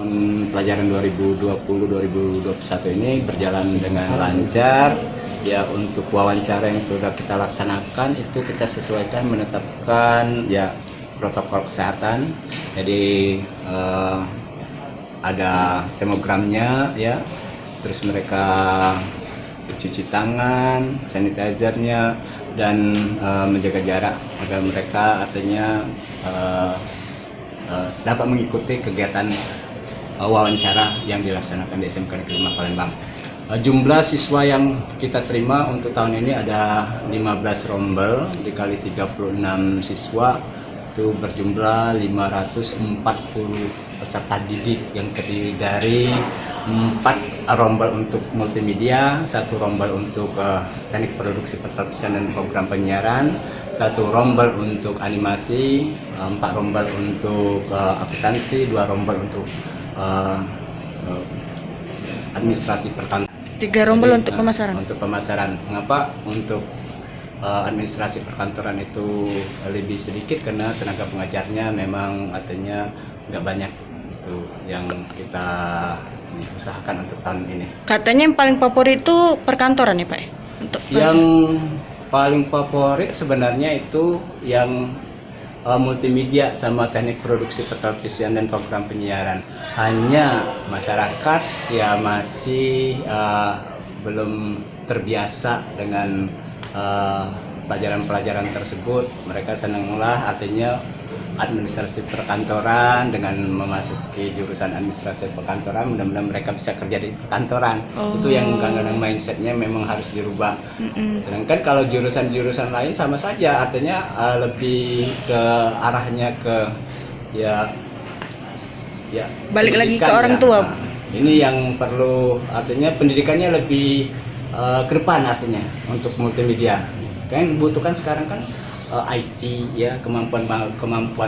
tahun pelajaran 2020-2021 ini berjalan dengan lancar. Ya, untuk wawancara yang sudah kita laksanakan itu kita sesuaikan menetapkan ya protokol kesehatan. Jadi ada termogramnya ya, terus mereka cuci tangan, sanitizernya, dan menjaga jarak agar mereka artinya dapat mengikuti kegiatan wawancara yang dilaksanakan di SMK Negeri 5 Palembang. Jumlah siswa yang kita terima untuk tahun ini ada 15 rombel dikali 36 siswa, itu berjumlah 540 peserta didik yang terdiri dari 4 rombel untuk multimedia, 1 rombel untuk teknik produksi pertelevisian dan program penyiaran, 1 rombel untuk animasi, 4 rombel untuk akuntansi, 2 rombel untuk administrasi perkantoran. 3 rombel untuk pemasaran. Untuk pemasaran. Mengapa untuk administrasi perkantoran itu lebih sedikit? Karena tenaga pengajarnya memang artinya nggak banyak, itu yang kita usahakan untuk tahun ini. Katanya yang paling favorit itu perkantoran ya Pak? Untuk yang paling favorit sebenarnya itu yang multimedia sama teknik produksi pertelevisian dan program penyiaran. Hanya masyarakat ya masih belum terbiasa dengan pelajaran-pelajaran tersebut. Mereka senanglah artinya administrasi perkantoran, dengan memasuki jurusan administrasi perkantoran mudah-mudahan mereka bisa kerja di perkantoran. Itu yang kadang-kadang mindsetnya memang harus dirubah. Sedangkan kalau jurusan-jurusan lain sama saja, artinya lebih ke arahnya ke ya balik lagi ke orang tua. Nah, ini yang perlu, artinya pendidikannya lebih ke depan artinya untuk multimedia. Kan butuhkan sekarang kan IT ya, kemampuan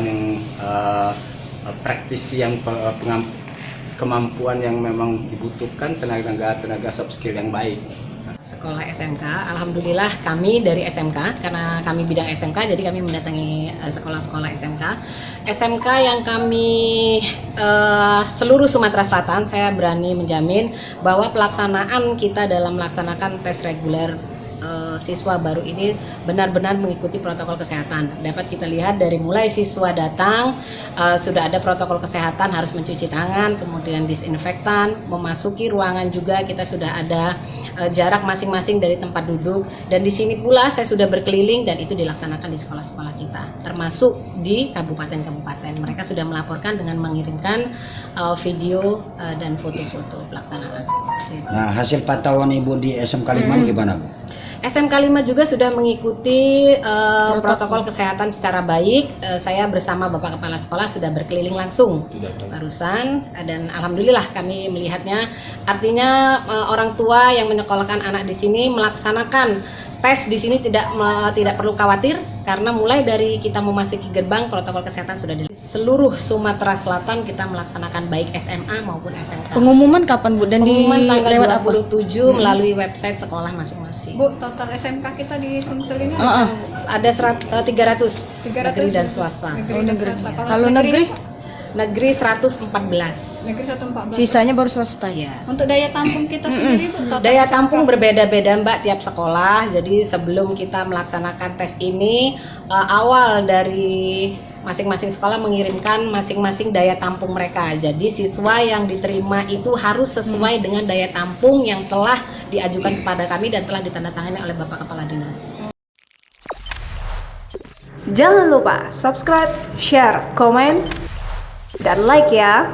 yang praktisi, yang kemampuan yang memang dibutuhkan tenaga soft skill yang baik. Sekolah SMK, alhamdulillah kami dari SMK, karena kami bidang SMK, jadi kami mendatangi sekolah-sekolah SMK. SMK yang kami seluruh Sumatera Selatan, saya berani menjamin bahwa pelaksanaan kita dalam melaksanakan tes reguler siswa baru ini benar-benar mengikuti protokol kesehatan. Dapat kita lihat dari mulai siswa datang sudah ada protokol kesehatan, harus mencuci tangan, kemudian disinfektan, memasuki ruangan juga kita sudah ada jarak masing-masing dari tempat duduk, dan di sini pula saya sudah berkeliling dan itu dilaksanakan di sekolah-sekolah kita, termasuk di kabupaten-kabupaten. Mereka sudah melaporkan dengan mengirimkan video dan foto-foto pelaksanaan. Nah, hasil pantauan Ibu di SMK 5 gimana, Bu? SMK 5 juga sudah mengikuti protokol kesehatan secara baik. Saya bersama Bapak Kepala Sekolah sudah berkeliling langsung barusan, dan alhamdulillah kami melihatnya. Artinya orang tua yang menyekolahkan anak di sini melaksanakan tes di sini tidak perlu khawatir, karena mulai dari kita memasuki gerbang protokol kesehatan sudah di seluruh Sumatera Selatan kita melaksanakan baik SMA maupun SMK. Pengumuman kapan Bu? Dan Pengumuman di tanggal lewat 27 melalui website sekolah masing-masing. Bu, total SMK kita di Sumsel ini ada 300 negeri dan swasta. Negeri. Kalau negeri? Negeri 114. Negeri 114. Sisanya baru swasta Ya. Untuk daya tampung kita sendiri, Bu, total Daya SMK. tampung berbeda-beda Mbak tiap sekolah. Jadi sebelum kita melaksanakan tes ini, awal dari masing-masing sekolah mengirimkan masing-masing daya tampung mereka. Jadi siswa yang diterima itu harus sesuai dengan daya tampung yang telah diajukan kepada kami dan telah ditandatangani oleh Bapak Kepala Dinas. Jangan lupa subscribe, share, komen, dan like ya.